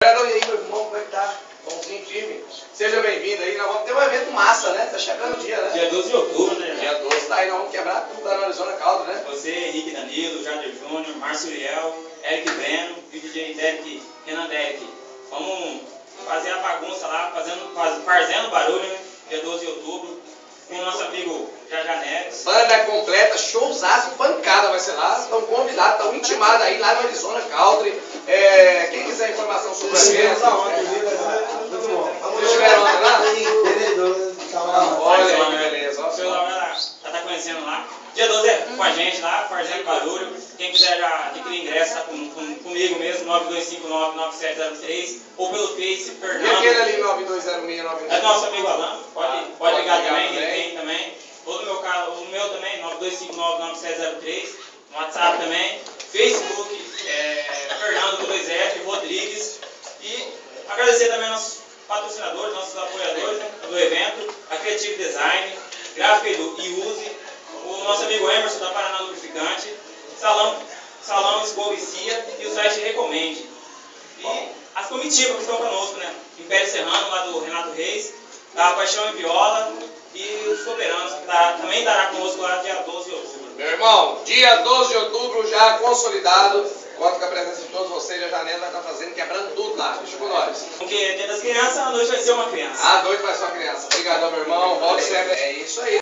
E aí, meu irmão, como é que tá? Bonzinho, firme. Seja bem-vindo aí. Nós vamos ter um evento massa, né? Tá chegando o dia, né? Dia 12 de outubro, né? Dia 12 tá aí, nós vamos quebrar tudo lá no Arizona Caldo, né? Você, Henrique Danilo, Jader Júnior, Márcio Uriel, Eric Breno e o DJ Derek, Renan Derek. Vamos fazer a bagunça lá, fazendo barulho, né? Dia 12 de outubro, com o nosso amigo Jajá Neves. Banda completa, showzaço, pancada vai ser lá. Estão convidados, estão intimados aí lá no Arizona Country. Quem quiser informação sobre a gente, vocês estiveram ontem lá? Olha aí, beleza. O pessoal já tá conhecendo lá. Dia 12 é com a gente lá, fazendo barulho. Quem quiser já adquirir ingresso, tá comigo mesmo, 9259-9703, ou pelo Face, Fernando. E aquele ali, 9206-9203? É nosso amigo Alan, pode ligar também, ele tem também. Ou no meu caso, o meu também, 9259-9703, no WhatsApp também, Facebook, Fernando com 2F, Rodrigues. E agradecer também aos nossos patrocinadores, nossos apoiadores, né, do evento, a Creative Design, Gráfica e Use, o nosso amigo Emerson da Paraná Lubrificante, Salão Escova e Cia e o site Recomende. E as comitivas que estão conosco, né? Império Serrano, lá do Renato Reis, da Paixão e Viola e os Soberanos, que também estará conosco lá dia 12 de outubro. Meu irmão, dia 12 de outubro já consolidado. Conto com a presença de todos vocês, a Janela vai estar fazendo, quebrando tudo lá. Deixa com nós. Porque dia das crianças, a noite vai ser uma criança. A noite vai ser uma criança. Obrigadão, meu irmão. Volte sempre. É isso aí.